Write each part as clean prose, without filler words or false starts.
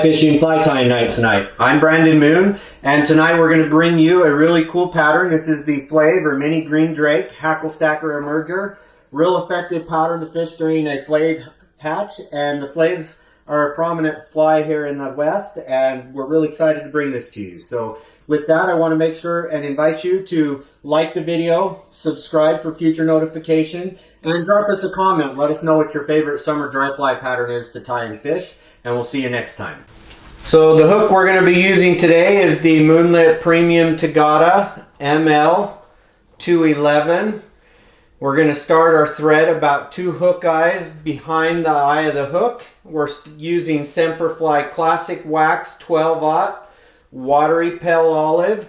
fly fishing fly tying night tonight. I'm Brandon Moon, and tonight we're going to bring you a really cool pattern. This is the Flav or Mini Green Drake Hackle Stacker Emerger. Real effective pattern to fish during a Flav hatch, and the Flavs are a prominent fly here in the West, and we're really excited to bring this to you. So with that, I want to make sure and invite you to like the video, subscribe for future notification, and drop us a comment. Let us know what your favorite summer dry fly pattern is to tie and fish, and we'll see you next time. So the hook we're going to be using today is the Moonlit Premium Tagata ML 211. We're going to start our thread about 2 hook eyes behind the eye of the hook. We're using Semperfli Classic Wax 12/0 watery pale olive,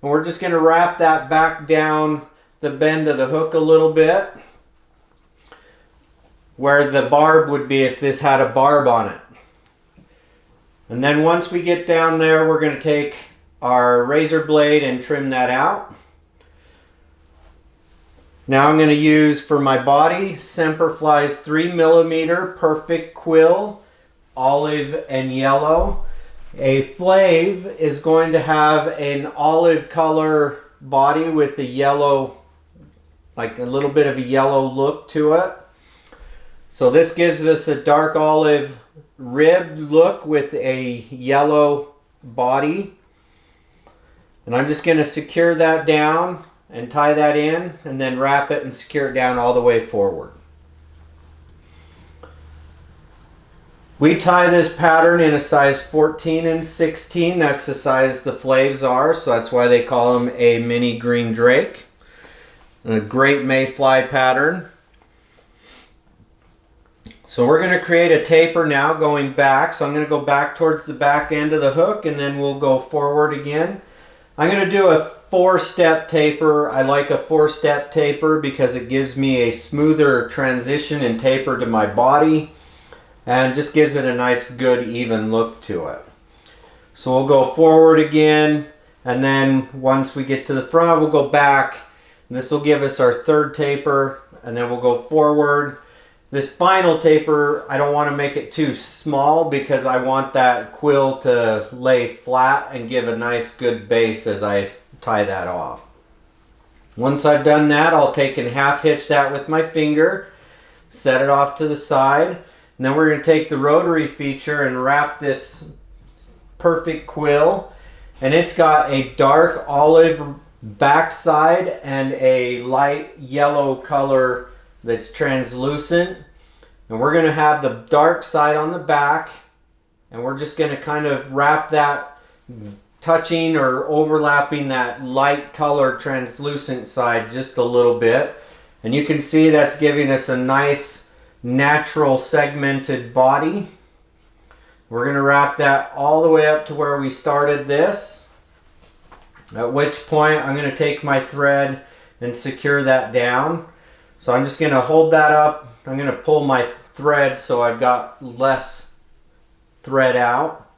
and we're just going to wrap that back down the bend of the hook a little bit where the barb would be if this had a barb on it. And then once we get down there, we're going to take our razor blade and trim that out. Now I'm going to use for my body Semperfli's 3mm perfect quill, olive and yellow. A Flav is going to have an olive color body with a yellow, like a little bit of a yellow look to it. So this gives us a dark olive ribbed look with a yellow body. And I'm just going to secure that down and tie that in, and then wrap it and secure it down all the way forward. We tie this pattern in a size 14 and 16. That's the size the Flavs are, so that's why they call them a Mini Green Drake. A great mayfly pattern. So we're going to create a taper now going back. So I'm going to go back towards the back end of the hook, and then we'll go forward again. I'm going to do a 4-step taper. I like a 4-step taper because it gives me a smoother transition and taper to my body, and just gives it a nice good even look to it. So we'll go forward again, and then once we get to the front, we'll go back, and this will give us our 3rd taper, and then we'll go forward. This final taper, I don't want to make it too small because I want that quill to lay flat and give a nice good base as I tie that off. Once I've done that, I'll take and half hitch that with my finger, set it off to the side, and then we're going to take the rotary feature and wrap this perfect quill, and it's got a dark olive backside and a light yellow color that's translucent, and we're going to have the dark side on the back, and we're just going to kind of wrap that, touching or overlapping that light color translucent side just a little bit, and you can see that's giving us a nice natural segmented body. We're going to wrap that all the way up to where we started this, at which point I'm going to take my thread and secure that down. So I'm just going to hold that up. I'm going to pull my thread so I've got less thread out.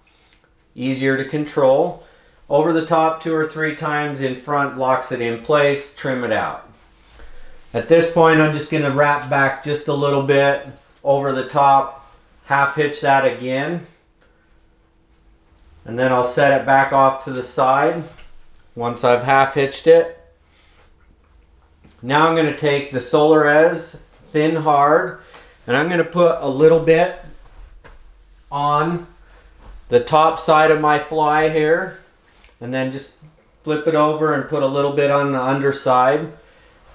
Easier to control. Over the top 2 or 3 times in front locks it in place. Trim it out. At this point, I'm just going to wrap back just a little bit over the top. Half hitch that again. And then I'll set it back off to the side once I've half hitched it. Now I'm going to take the Solarez Thin Hard, and I'm going to put a little bit on the top side of my fly here, and then just flip it over and put a little bit on the underside,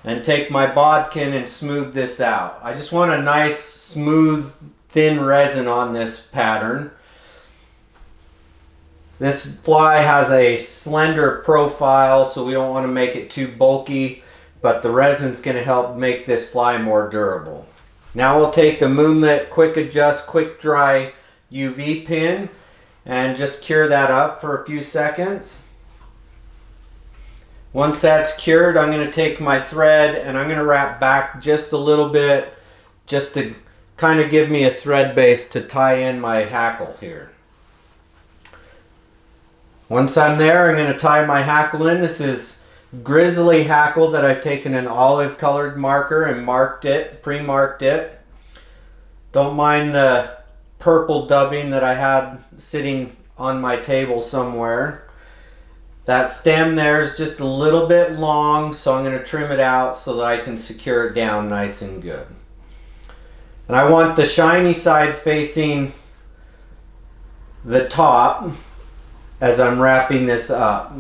and take my bodkin and smooth this out. I just want a nice smooth thin resin on this pattern. This fly has a slender profile, so we don't want to make it too bulky, but the resin's going to help make this fly more durable. Now we'll take the Moonlit Quick Adjust Quick Dry UV pin and just cure that up for a few seconds. Once that's cured, I'm going to take my thread and I'm going to wrap back just a little bit, just to kind of give me a thread base to tie in my hackle here. Once I'm there, I'm going to tie my hackle in. This is Grizzly Hackle that I've taken an olive colored marker and marked it, pre-marked it. Don't mind the purple dubbing that I had sitting on my table somewhere. That stem there is just a little bit long, so I'm going to trim it out so that I can secure it down nice and good. And I want the shiny side facing the top as I'm wrapping this up.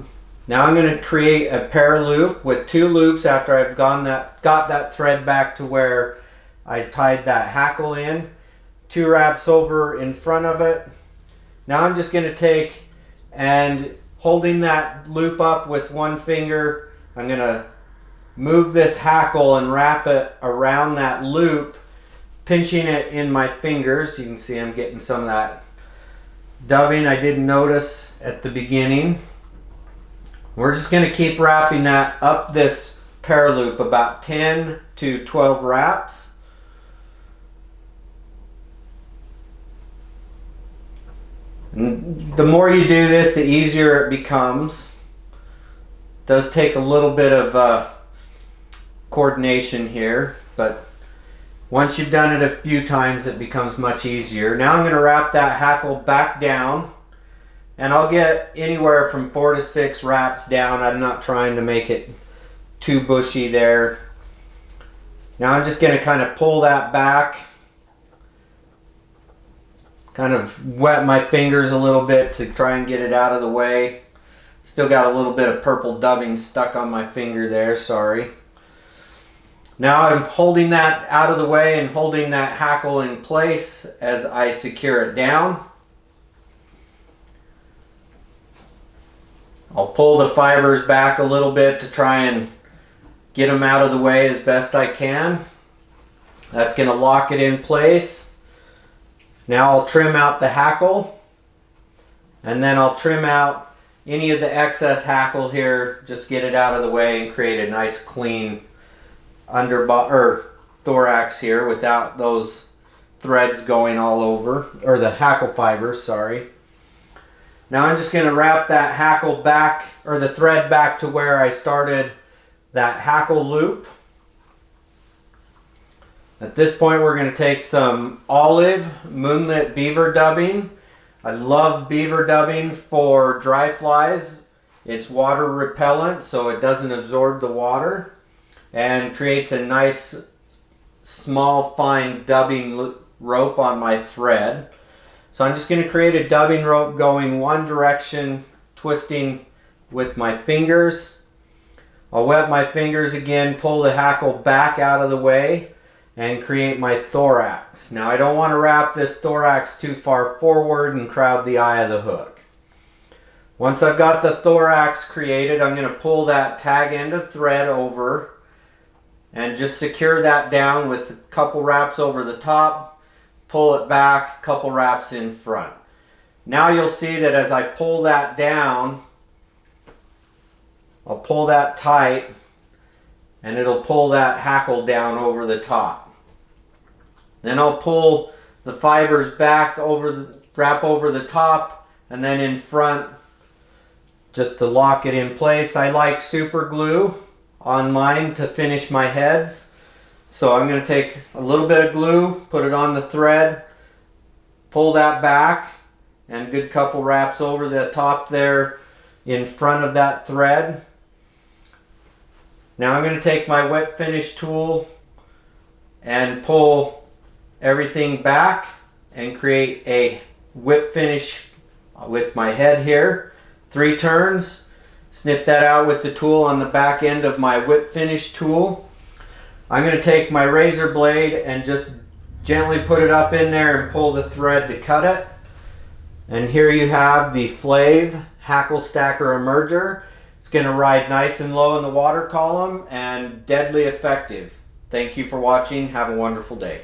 Now I'm going to create a pear loop with 2 loops after I've got that thread back to where I tied that hackle in. 2 wraps over in front of it. Now I'm just going to take and holding that loop up with 1 finger, I'm going to move this hackle and wrap it around that loop, pinching it in my fingers. You can see I'm getting some of that dubbing I didn't notice at the beginning. We're just going to keep wrapping that up this pear loop about 10 to 12 wraps. And the more you do this, the easier it becomes. It does take a little bit of coordination here, but once you've done it a few times, it becomes much easier. Now I'm going to wrap that hackle back down, and I'll get anywhere from 4 to 6 wraps down. I'm not trying to make it too bushy there. Now I'm just going to kind of pull that back, kind of wet my fingers a little bit to try and get it out of the way. Still got a little bit of purple dubbing stuck on my finger there, sorry. Now I'm holding that out of the way and holding that hackle in place as I secure it down. I'll pull the fibers back a little bit to try and get them out of the way as best I can. That's going to lock it in place. Now I'll trim out the hackle, and then I'll trim out any of the excess hackle here, just get it out of the way and create a nice clean thorax here without those threads going all over, or the hackle fibers, sorry. Now I'm just going to wrap that hackle back, or the thread back to where I started that hackle loop. At this point we're going to take some olive Moonlit beaver dubbing. I love beaver dubbing for dry flies. It's water repellent, so it doesn't absorb the water and creates a nice small fine dubbing rope on my thread. So I'm just going to create a dubbing rope going one direction, twisting with my fingers. I'll wet my fingers again, pull the hackle back out of the way, and create my thorax. Now I don't want to wrap this thorax too far forward and crowd the eye of the hook. Once I've got the thorax created, I'm going to pull that tag end of thread over and just secure that down with a couple wraps over the top, pull it back, a couple wraps in front. Now you'll see that as I pull that down, I'll pull that tight and it'll pull that hackle down over the top. Then I'll pull the fibers back wrap over the top and then in front just to lock it in place. I like super glue on mine to finish my heads. So I'm going to take a little bit of glue, put it on the thread, pull that back, and a good couple wraps over the top there in front of that thread. Now I'm going to take my wet finish tool and pull everything back and create a whip finish with my head here. 3 turns. Snip that out with the tool on the back end of my whip finish tool. I'm going to take my razor blade and just gently put it up in there and pull the thread to cut it. And here you have the Flav Hackle Stacker Emerger. It's going to ride nice and low in the water column and deadly effective. Thank you for watching. Have a wonderful day.